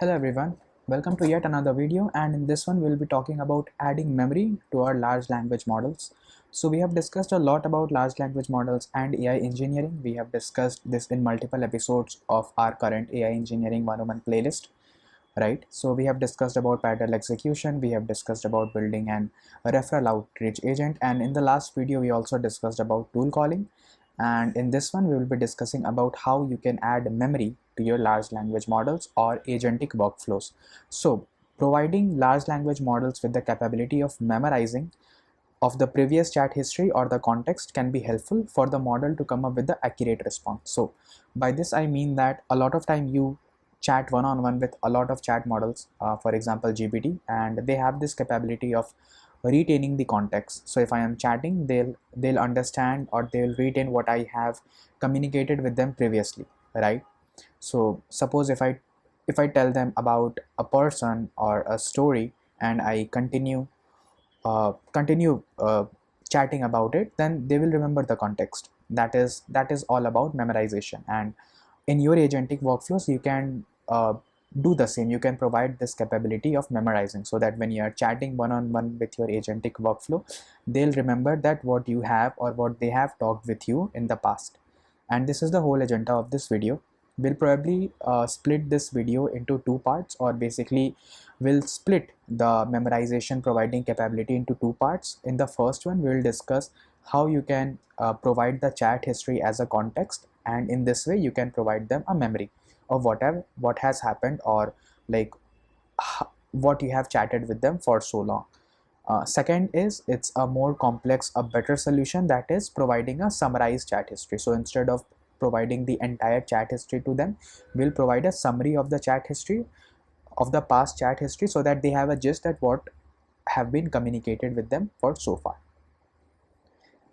Hello everyone, welcome to yet another video, and in this one we'll be talking about adding memory to our large language models. So we have discussed a lot about large language models and AI engineering. We have discussed this in multiple episodes of our current AI engineering 101 playlist, right? So we have discussed about parallel execution, we have discussed about building an referral outreach agent, and in the last video we also discussed about tool calling. And in this one we will be discussing about how you can add memory to your large language models or agentic workflows. So providing large language models with the capability of memorizing of the previous chat history or the context can be helpful for the model to come up with the accurate response. So by this I mean that a lot of time you chat one-on-one with a lot of chat models, for example GPT, and they have this capability of retaining the context. So if I am chatting, they'll understand or they'll retain what I have communicated with them previously, right? So suppose if I tell them about a person or a story and I continue chatting about it, then they will remember the context. That is all about memorization. And in your agentic workflows you can do the same. You can provide this capability of memorizing, so that when you are chatting one-on-one with your agentic workflow, they'll remember that what you have or what they have talked with you in the past. And this is the whole agenda of this video. We'll probably split this video into two parts, or basically we'll split the memorization providing capability into two parts. In the first one we'll discuss how you can provide the chat history as a context, and in this way you can provide them a memory of what has happened, or like what you have chatted with them for so long. Second is, it's a more complex, a better solution, that is providing a summarized chat history. So instead of providing the entire chat history to them, we'll provide a summary of the chat history, of the past chat history, so that they have a gist at what have been communicated with them for so far.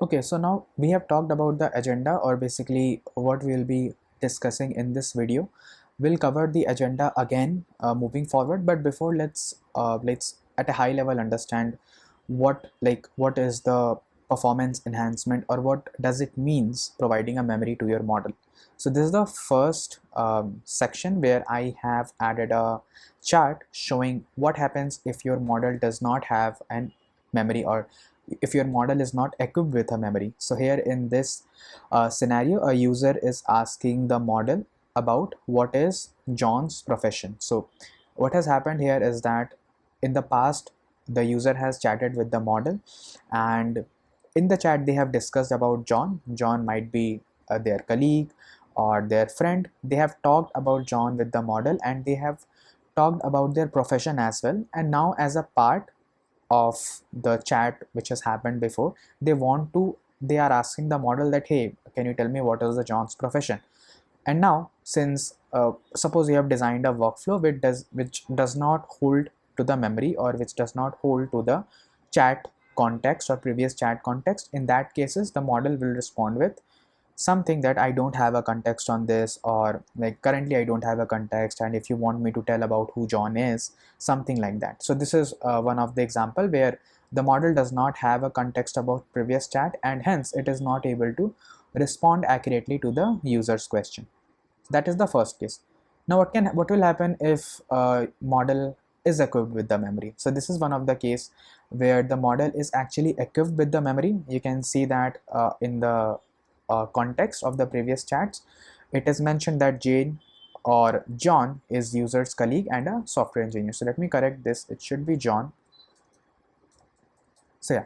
Okay, so now we have talked about the agenda, or basically what we'll be discussing in this video. We'll cover the agenda again moving forward, but before, let's at a high level understand what is the performance enhancement, or what does it means providing a memory to your model. So this is the first section where I have added a chart showing what happens if your model does not have an memory, or if your model is not equipped with a memory. So here in this scenario, a user is asking the model about what is John's profession. So what has happened here is that in the past the user has chatted with the model, and in the chat they have discussed about John. John might be their colleague or their friend. They have talked about John with the model, and they have talked about their profession as well. And now, as a part of the chat which has happened before, they are asking the model that, hey, can you tell me what is the John's profession? And now, since suppose you have designed a workflow which does not hold to the memory, or which does not hold to the chat context or previous chat context, in that cases the model will respond with something that I don't have a context on this, or like currently I don't have a context, and if you want me to tell about who John is, something like that. So this is one of the example where the model does not have a context about previous chat, and hence it is not able to respond accurately to the user's question. That is the first case. Now what will happen if a model is equipped with the memory? So this is one of the case where the model is actually equipped with the memory. You can see that in the context of the previous chats, it is mentioned that Jane or John is user's colleague and a software engineer. So let me correct this, it should be John. So yeah,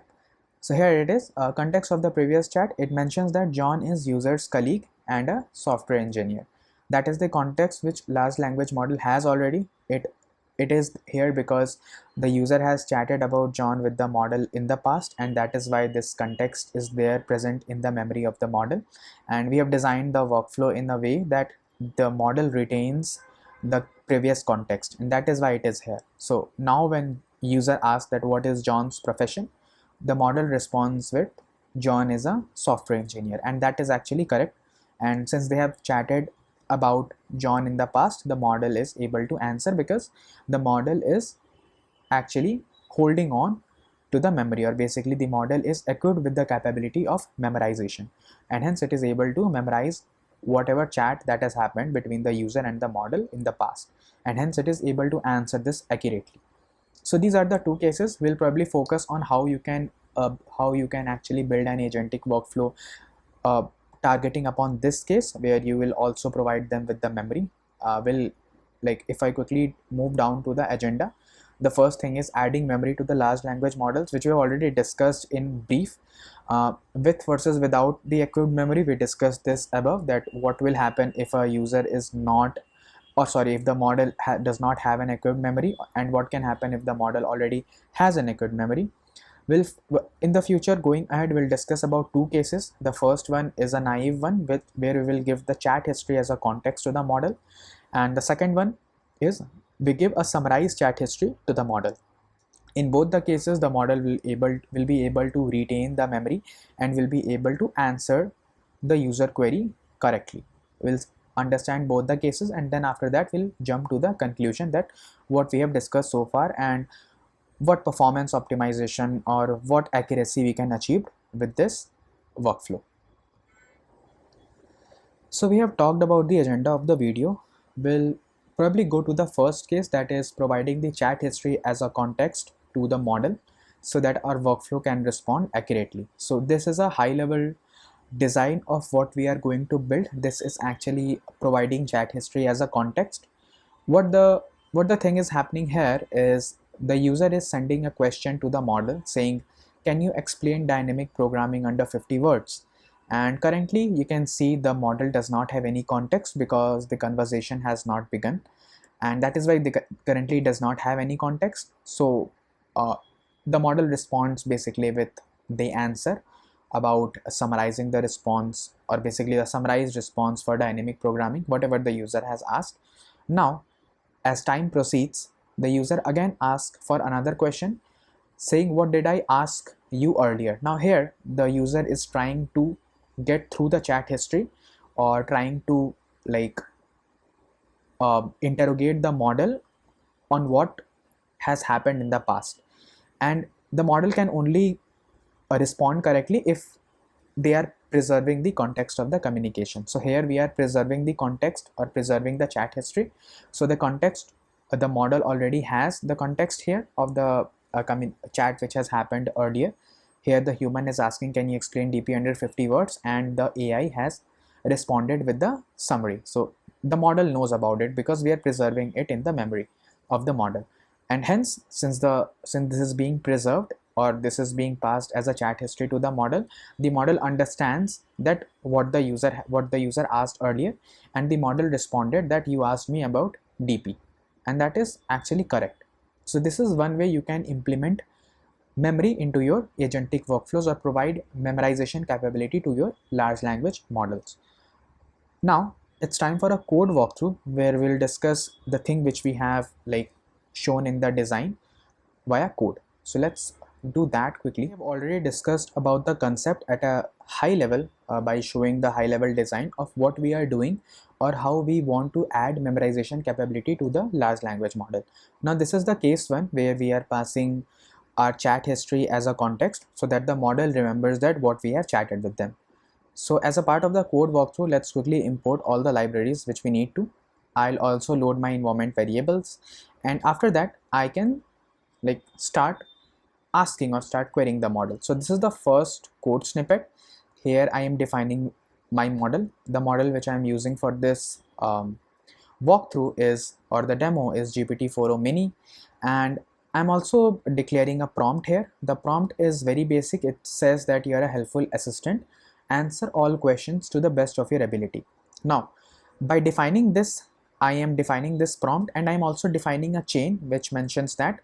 so here it is, context of the previous chat, it mentions that John is user's colleague and a software engineer. That is the context which large language model has already. It is here because the user has chatted about John with the model in the past, and that is why this context is there present in the memory of the model. And we have designed the workflow in a way that the model retains the previous context, and that is why it is here. So now when user asks that what is John's profession, the model responds with John is a software engineer, and that is actually correct. And since they have chatted about John in the past, the model is able to answer because the model is actually holding on to the memory, or basically the model is equipped with the capability of memorization, and hence it is able to memorize whatever chat that has happened between the user and the model in the past, and hence it is able to answer this accurately. So these are the two cases. We'll probably focus on how you can actually build an agentic workflow uh, targeting upon this case, where you will also provide them with the memory. Will like if I quickly move down to the agenda, the first thing is adding memory to the large language models, which we have already discussed in brief. With versus without the equipped memory, we discussed this above, that what will happen if a user is not, or sorry, if the model does not have an equipped memory, and what can happen if the model already has an equipped memory. We'll in the future, going ahead, we'll discuss about two cases. The first one is a naive one, where we will give the chat history as a context to the model, and the second one is we give a summarized chat history to the model. In both the cases, the model will be able to retain the memory and will be able to answer the user query correctly. We'll understand both the cases, and then after that we'll jump to the conclusion that what we have discussed so far, and what performance optimization or what accuracy we can achieve with this workflow. So we have talked about the agenda of the video. We'll probably go to the first case, that is providing the chat history as a context to the model so that our workflow can respond accurately. So this is a high level design of what we are going to build. This is actually providing chat history as a context. What the thing is happening here is the user is sending a question to the model saying, can you explain dynamic programming under 50 words? And currently you can see the model does not have any context because the conversation has not begun, and that is why the currently does not have any context. So uh, the model responds basically with the answer about summarizing the response, or basically a summarized response for dynamic programming, whatever the user has asked. Now as time proceeds, the user again asks for another question saying, what did I ask you earlier? Now here the user is trying to get through the chat history, or trying to interrogate the model on what has happened in the past, and the model can only respond correctly if they are preserving the context of the communication. So here we are preserving the context, or preserving the chat history. So the context, the model already has the context here of the chat which has happened earlier. Here the human is asking, can you explain DP under 50 words, and the AI has responded with the summary. So the model knows about it because we are preserving it in the memory of the model, and hence since this is being preserved, or this is being passed as a chat history to the model understands that what the user asked earlier, and the model responded that you asked me about DP, and that is actually correct. So this is one way you can implement memory into your agentic workflows, or provide memorization capability to your large language models. Now it's time for a code walkthrough, where we'll discuss the thing which we have shown in the design via code. So let's do that quickly. We have already discussed about the concept at a high level by showing the high level design of what we are doing, or how we want to add memorization capability to the large language model. Now this is the case one, where we are passing our chat history as a context so that the model remembers that what we have chatted with them. So as a part of the code walkthrough, let's quickly import all the libraries which we need to. I'll also load my environment variables, and after that I can start asking or start querying the model. So this is the first code snippet. Here I am defining my model. The model which I am using for this walkthrough is, or the demo is, GPT-4o mini, and I'm also declaring a prompt here. The prompt is very basic. It says that you are a helpful assistant, answer all questions to the best of your ability. Now by defining this, I am defining this prompt, and I'm also defining a chain which mentions that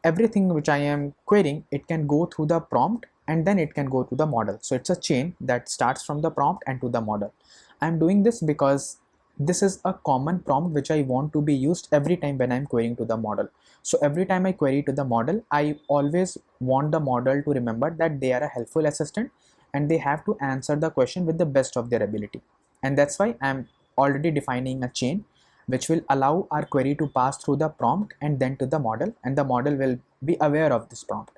everything which I am querying, it can go through the prompt and then it can go to the model. So it's a chain that starts from the prompt and to the model. I'm doing this because this is a common prompt which I want to be used every time when I'm querying to the model. So every time I query to the model, I always want the model to remember that they are a helpful assistant and they have to answer the question with the best of their ability. And that's why I'm already defining a chain which will allow our query to pass through the prompt and then to the model, and the model will be aware of this prompt.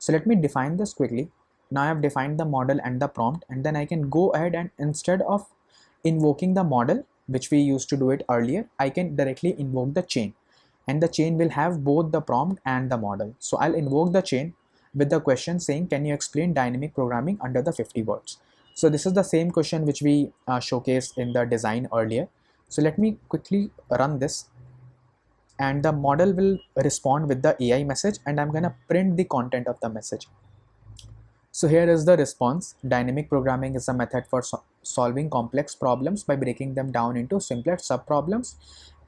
So let me define this quickly. Now I have defined the model and the prompt, and then I can go ahead and instead of invoking the model, which we used to do it earlier, I can directly invoke the chain, and the chain will have both the prompt and the model. So I'll invoke the chain with the question saying, can you explain dynamic programming under the 50 words? So this is the same question which we showcased in the design earlier. So let me quickly run this, and the model will respond with the AI message, and I'm gonna print the content of the message. So here is the response. Dynamic programming is a method for solving complex problems by breaking them down into simpler subproblems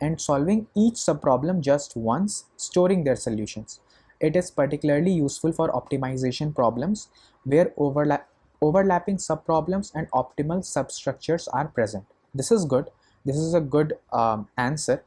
and solving each subproblem just once, storing their solutions. It is particularly useful for optimization problems where overlapping subproblems and optimal substructures are present. This is good. This is a good answer.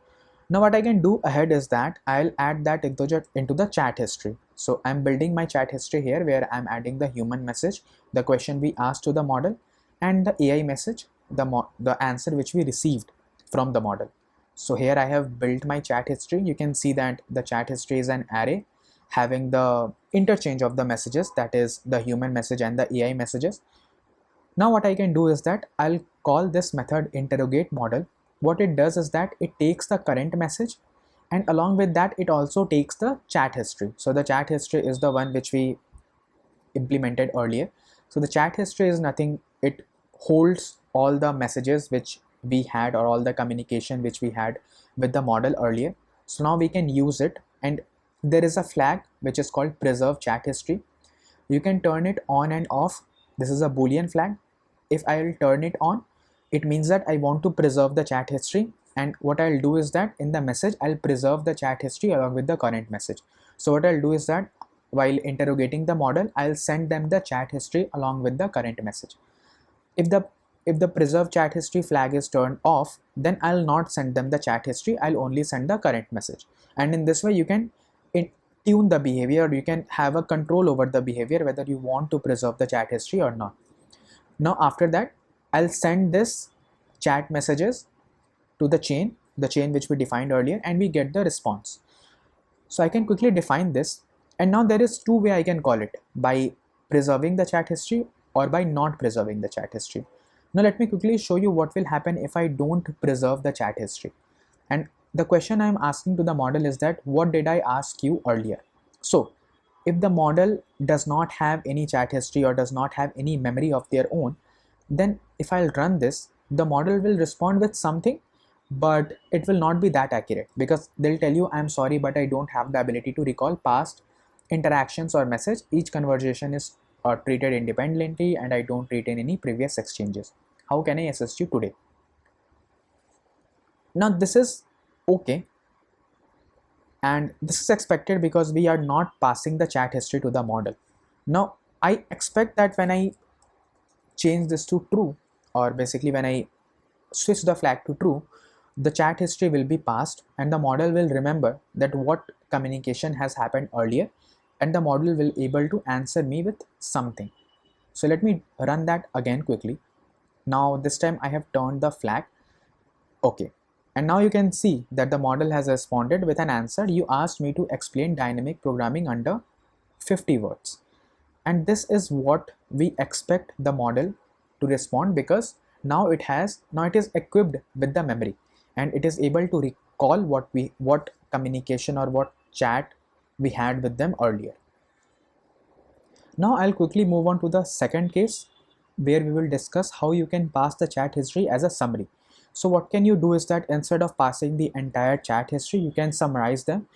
Now what I can do ahead is that I'll add that into the chat history. So I'm building my chat history here where I'm adding the human message, the question we asked to the model, and the AI message, the answer which we received from the model. So here I have built my chat history. You can see that the chat history is an array having the interchange of the messages, that is the human message and the AI messages. Now what I can do is that I'll call this method interrogate model. What it does is that it takes the current message, and along with that it also takes the chat history. So the chat history is the one which we implemented earlier. So the chat history is nothing, it holds all the messages which we had or all the communication which we had with the model earlier. So now we can use it, and there is a flag which is called preserve chat history. You can turn it on and off. This is a boolean flag. If I will turn it on, it means that I want to preserve the chat history, and what I'll do is that in the message I'll preserve the chat history along with the current message. So what I'll do is that while interrogating the model, I'll send them the chat history along with the current message. If the preserve chat history flag is turned off, then I'll not send them the chat history, I'll only send the current message. And in this way you can tune the behavior, you can have a control over the behavior whether you want to preserve the chat history or not. Now after that I'll send this chat messages to the chain which we defined earlier, and we get the response. So I can quickly define this, and now there is two ways I can call it, by preserving the chat history or by not preserving the chat history. Now let me quickly show you what will happen if I don't preserve the chat history. And the question I'm asking to the model is that what did I ask you earlier? So if the model does not have any chat history or does not have any memory of their own, then if I'll run this, the model will respond with something, but it will not be that accurate, because they'll tell you, I'm sorry, but I don't have the ability to recall past interactions or message. Each conversation is treated independently and I don't retain any previous exchanges. How can I assist you today? Now this is okay, and this is expected because we are not passing the chat history to the model. Now I expect that when I change this to true, or basically when I switch the flag to true, the chat history will be passed and the model will remember that what communication has happened earlier, and the model will able to answer me with something. So let me run that again quickly. Now this time I have turned the flag. Okay, and now you can see that the model has responded with an answer. You asked me to explain dynamic programming under 50 words. And this is what we expect the model to respond, because now it is equipped with the memory and it is able to recall what communication or what chat we had with them earlier. Now I'll quickly move on to the second case where we will discuss how you can pass the chat history as a summary. So what can you do is that instead of passing the entire chat history, you can summarize them.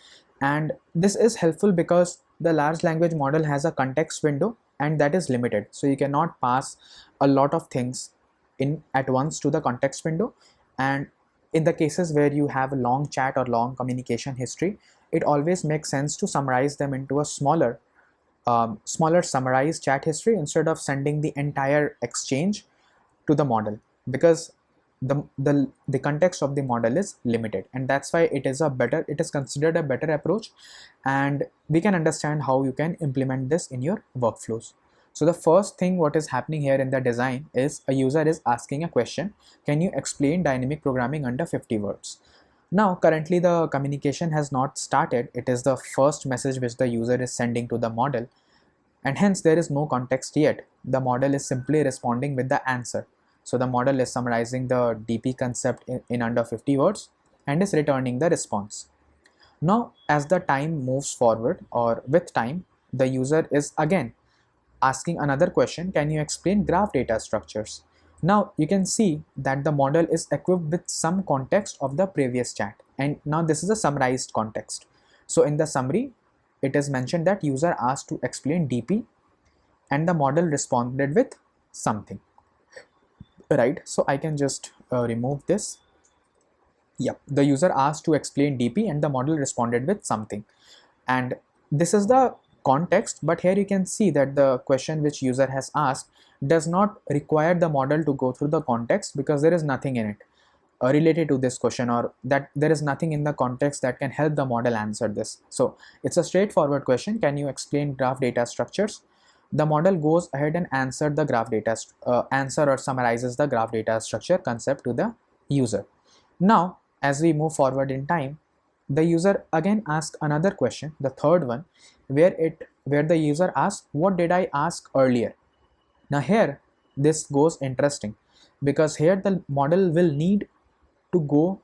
And this is helpful because the large language model has a context window and that is limited. So you cannot pass a lot of things in at once to the context window. And in the cases where you have a long chat or long communication history, it always makes sense to summarize them into a smaller summarized chat history instead of sending the entire exchange to the model, because the context of the model is limited, and that's why it is considered a better approach, and we can understand how you can implement this in your workflows. So the first thing what is happening here in the design is a user is asking a question, can you explain dynamic programming under 50 words? Now currently the communication has not started. It is the first message which the user is sending to the model, and hence there is no context yet. The model is simply responding with the answer. So the model is summarizing the DP concept in under 50 words and is returning the response. Now, as the time moves forward, or with time, the user is again asking another question: can you explain graph data structures? Now you can see that the model is equipped with some context of the previous chat, and now this is a summarized context. So in the summary, it is mentioned that user asked to explain DP and the model responded with something, right? So I can just remove this. Yep, the user asked to explain DP and the model responded with something, and this is the context. But here you can see that the question which user has asked does not require the model to go through the context, because there is nothing in it related to this question, or that there is nothing in the context that can help the model answer this. So it's a straightforward question: can you explain graph data structures? The model goes ahead and answer the graph data answer or summarizes the graph data structure concept to the user. Now as we move forward in time, the user again asks another question, the third one, where the user asks, what did I ask earlier? Now here this goes interesting, because here the model will need to go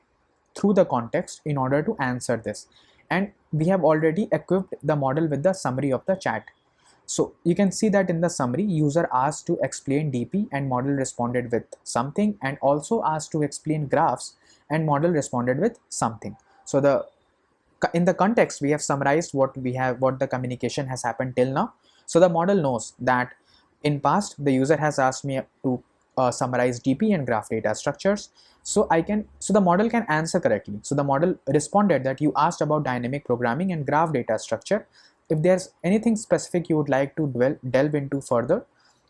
through the context in order to answer this, and we have already equipped the model with the summary of the chat. So you can see that in the summary, user asked to explain DP and model responded with something, and also asked to explain graphs and model responded with something. So in the context, we have summarized what the communication has happened till now. So the model knows that in past the user has asked me to summarize DP and graph data structures. So the model can answer correctly. So the model responded that you asked about dynamic programming and graph data structure. If there's anything specific you would like to delve into further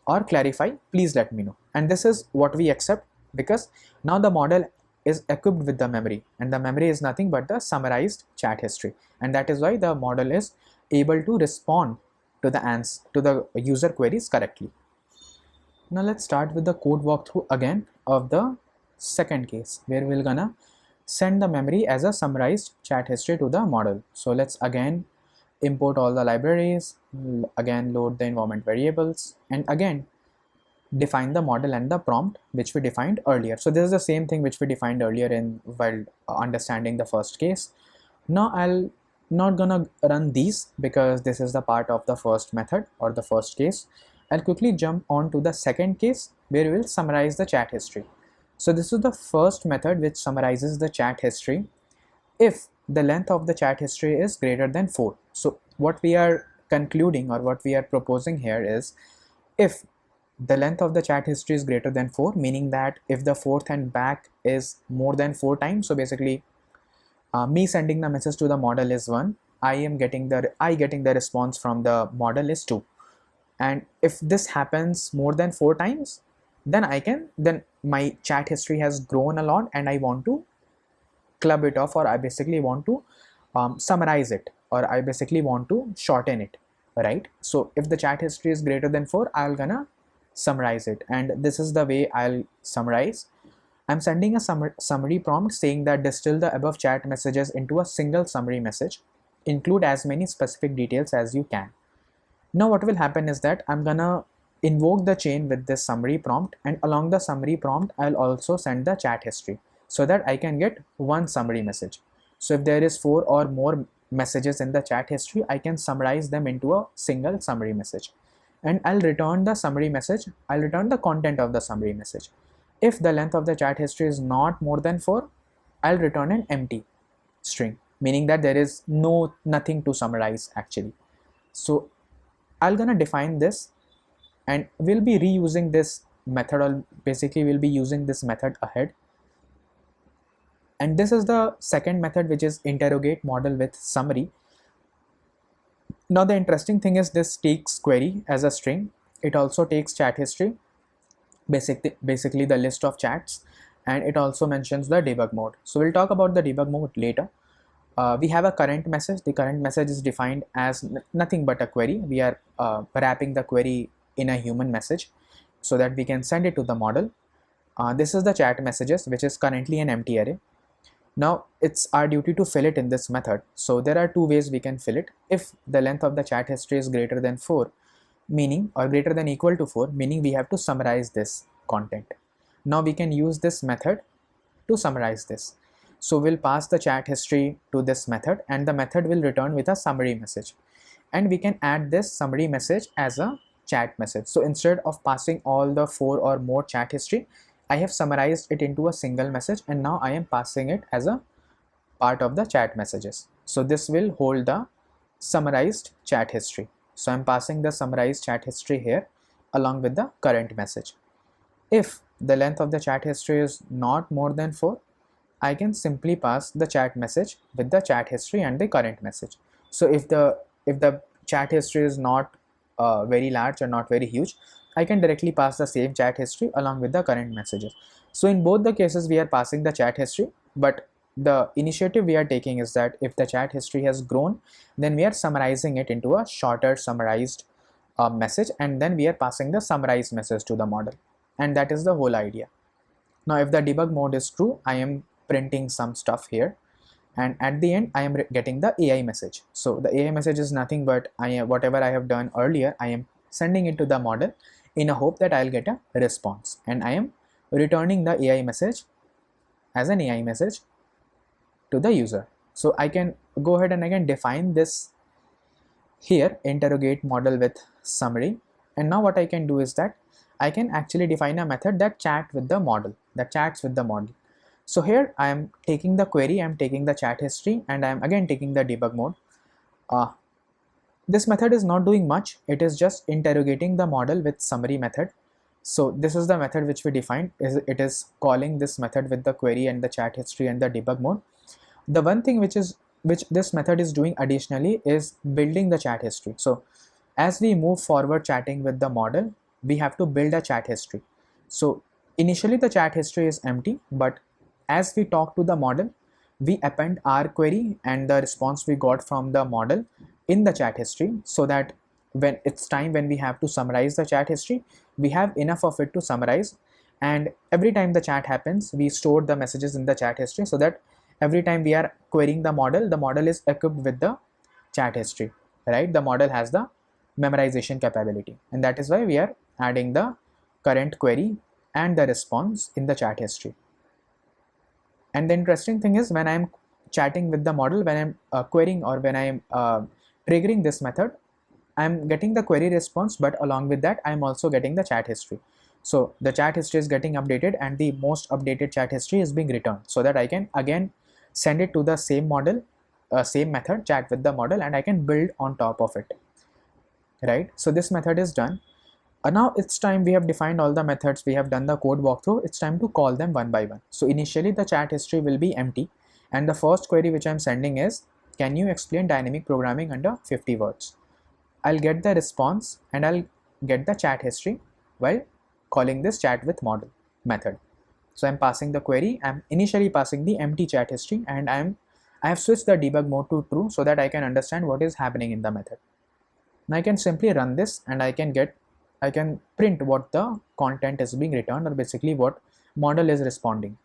or clarify, please let me know. And this is what we accept, because now the model is equipped with the memory, and the memory is nothing but the summarized chat history, and that is why the model is able to respond to the user queries correctly. Now let's start with the code walkthrough again of the second case, where we're gonna send the memory as a summarized chat history to the model. So let's again import all the libraries, again load the environment variables, and again define the model and the prompt which we defined earlier. So this is the same thing which we defined earlier while understanding the first case. Now I'll not gonna run these, because this is the part of the first method or the first case. I'll quickly jump on to the second case, where we will summarize the chat history. So this is the first method which summarizes the chat history if the length of the chat history is greater than 4. So what we are concluding, or what we are proposing here, is if the length of the chat history is greater than 4, meaning that if the forth and back is more than 4 times, so basically me sending the message to the model is 1, I getting the response from the model is 2, and if this happens more than 4 times, then my chat history has grown a lot and I want to club it off, or I basically want to summarize it, or I basically want to shorten it, right? So if the chat history is greater than 4, I'll gonna summarize it, and this is the way I'll summarize. I'm sending a summary prompt saying that distill the above chat messages into a single summary message. Include as many specific details as you can. Now what will happen is that I'm gonna invoke the chain with this summary prompt, and along the summary prompt I'll also send the chat history, so that I can get one summary message. So if there is 4 or more messages in the chat history, I can summarize them into a single summary message, and I'll return the summary message. I'll return the content of the summary message. If the length of the chat history is not more than 4, I'll return an empty string, meaning that there is nothing to summarize actually. So I'll gonna define this, and we'll be reusing this method, or basically we'll be using this method ahead. And this is the second method, which is interrogate model with summary. Now the interesting thing is this takes query as a string. It also takes chat history, basically the list of chats, and it also mentions the debug mode. So we'll talk about the debug mode later. We have a current message. The current message is defined as nothing but a query. We are wrapping the query in a human message so that we can send it to the model. This is the chat messages, which is currently an empty array. Now it's our duty to fill it in this method. So there are two ways we can fill it. If the length of the chat history is greater than 4, meaning, or greater than equal to 4, meaning we have to summarize this content. Now we can use this method to summarize this. So we'll pass the chat history to this method, and the method will return with a summary message. And we can add this summary message as a chat message. So instead of passing all the 4 or more chat history, I have summarized it into a single message, and now I am passing it as a part of the chat messages. So this will hold the summarized chat history. So I'm passing the summarized chat history here along with the current message. If the length of the chat history is not more than 4, I can simply pass the chat message with the chat history and the current message. So if the chat history is not very large or not very huge, I can directly pass the same chat history along with the current messages. So in both the cases we are passing the chat history, but the initiative we are taking is that if the chat history has grown, then we are summarizing it into a shorter summarized message, and then we are passing the summarized message to the model. And that is the whole idea. Now if the debug mode is true, I am printing some stuff here, and at the end I am getting the AI message. So the AI message is nothing but whatever I have done earlier, I am sending it to the model in a hope that I'll get a response, and I am returning the AI message as an AI message to the user. So I can go ahead and I can define this here, interrogate model with summary. And now what I can do is that I can actually define a method that chats with the model. So here I am taking the query, I am taking the chat history, and I am again taking the debug mode. This method is not doing much, it is just interrogating the model with summary method. So this is the method which we defined. It is calling this method with the query and the chat history and the debug mode. The one thing which this method is doing additionally is building the chat history. So as we move forward chatting with the model, we have to build a chat history. So initially the chat history is empty, but as we talk to the model, we append our query and the response we got from the model in the chat history, so that when it's time when we have to summarize the chat history, we have enough of it to summarize. And every time the chat happens, we store the messages in the chat history, so that every time we are querying the model is equipped with the chat history, right? The model has the memorization capability, and that is why we are adding the current query and the response in the chat history. And the interesting thing is, when I'm chatting with the model, when I'm querying or when I'm triggering this method, I'm getting the query response, but along with that I'm also getting the chat history. So the chat history is getting updated, and the most updated chat history is being returned, so that I can again send it to the same model, same method, chat with the model, and I can build on top of it, right? So this method is done. Now it's time, we have defined all the methods, we have done the code walkthrough, it's time to call them one by one. So initially the chat history will be empty, and the first query which I'm sending is, can you explain dynamic programming under 50 words? I'll get the response and I'll get the chat history while calling this chat with model method. So I'm passing the query, I'm initially passing the empty chat history, and I have switched the debug mode to true so that I can understand what is happening in the method. Now I can simply run this, and I can print what the content is being returned, or basically what model is responding.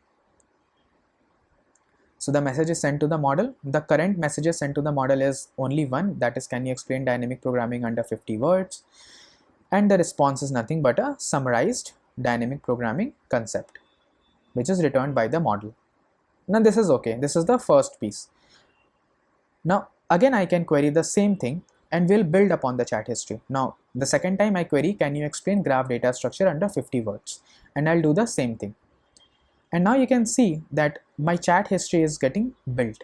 So the message is sent to the model. The current message sent to the model is only one, that is, can you explain dynamic programming under 50 words? And the response is nothing but a summarized dynamic programming concept, which is returned by the model. Now this is okay, this is the first piece. Now again I can query the same thing, and we'll build upon the chat history. Now the second time I query, can you explain graph data structure under 50 words? And I'll do the same thing. And now you can see that my chat history is getting built.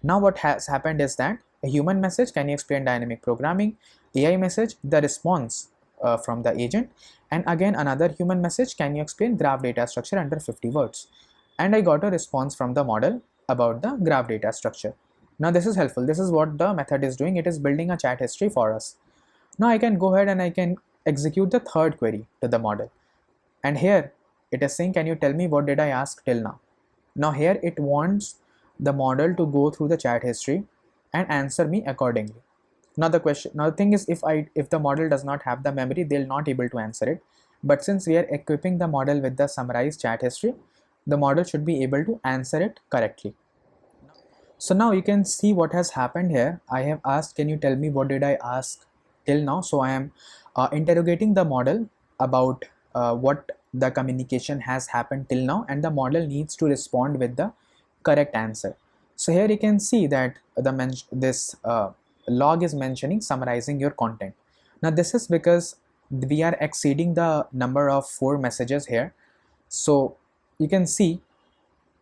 Now what has happened is that a human message, can you explain dynamic programming? AI message, the response from the agent, and again another human message, can you explain graph data structure under 50 words? And I got a response from the model about the graph data structure. Now this is helpful, this is what the method is doing, it is building a chat history for us. Now I can go ahead and I can execute the third query to the model, and here it is saying, can you tell me what did I ask till now? Now here it wants the model to go through the chat history and answer me accordingly. Now the thing is, if the model does not have the memory, they'll not able to answer it. But since we are equipping the model with the summarized chat history, the model should be able to answer it correctly. So now you can see what has happened here. I have asked, can you tell me what did I ask till now? So I am interrogating the model about what the communication has happened till now, and the model needs to respond with the correct answer. So here you can see that this log is mentioning summarizing your content. Now this is because we are exceeding the number of 4 messages here. So you can see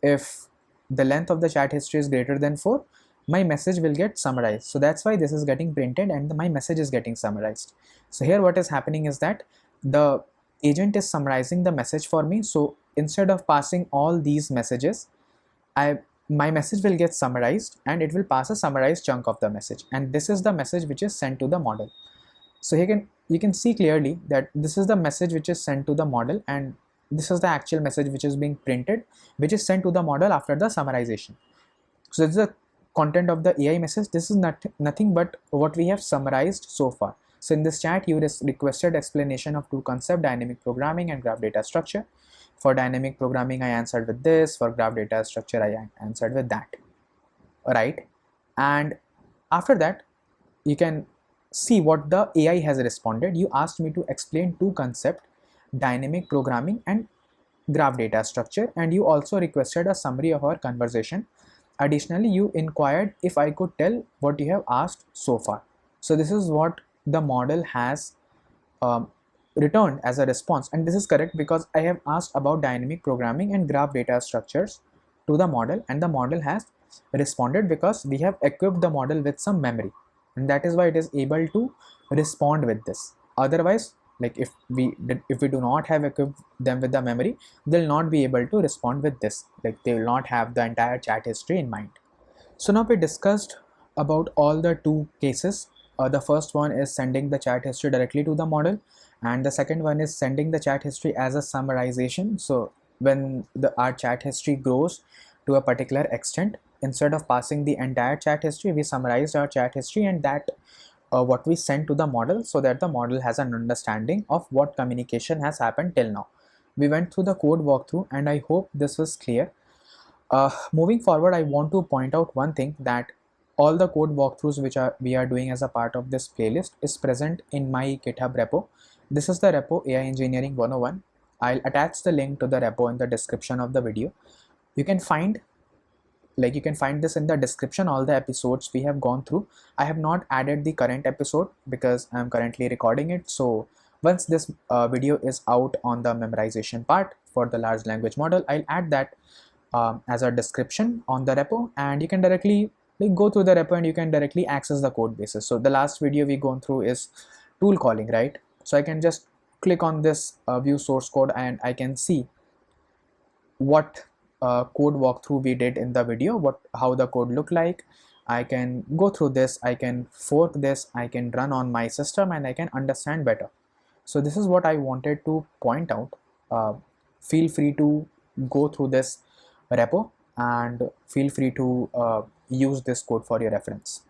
if the length of the chat history is greater than 4, my message will get summarized. So that's why this is getting printed and my message is getting summarized. So here what is happening is that the agent is summarizing the message for me. So instead of passing all these messages, my message will get summarized and it will pass a summarized chunk of the message, and this is the message which is sent to the model. So here you can see clearly that this is the message which is sent to the model, and this is the actual message which is being printed, which is sent to the model after the summarization. So this is the content of the AI message. This is nothing but what we have summarized so far. So in this chat, you requested explanation of two concepts, dynamic programming and graph data structure. For dynamic programming, I answered with this. For graph data structure, I answered with that. Right? And after that, you can see what the AI has responded. You asked me to explain two concepts, dynamic programming and graph data structure, and you also requested a summary of our conversation. Additionally, you inquired if I could tell what you have asked so far. So this is what the model has returned as a response, and this is correct because I have asked about dynamic programming and graph data structures to the model, and the model has responded because we have equipped the model with some memory, and that is why it is able to respond with this. Otherwise, like if we do not have equipped them with the memory, they'll not be able to respond with this. Like they will not have the entire chat history in mind. So now we discussed about all the two cases. The first one is sending the chat history directly to the model, and the second one is sending the chat history as a summarization. So when our chat history grows to a particular extent, instead of passing the entire chat history, we summarized our chat history, and that what we send to the model, so that the model has an understanding of what communication has happened till now. We went through the code walkthrough, and I hope this was clear. Moving forward, I want to point out one thing, that all the code walkthroughs which we are doing as a part of this playlist is present in my GitHub repo. This is the repo AI Engineering 101. I'll attach the link to the repo in the description of the video. You can find this in the description, all the episodes we have gone through. I have not added the current episode because I'm currently recording it. So once this video is out on the memorization part for the large language model, I'll add that as a description on the repo, and you can directly go through the repo and you can directly access the code bases. So the last video we gone through is tool calling, right? So I can just click on this view source code and I can see what code walkthrough we did in the video, how the code looked like. I can go through this, I can fork this, I can run on my system, and I can understand better. So this is what I wanted to point out. Feel free to go through this repo and feel free to use this code for your reference.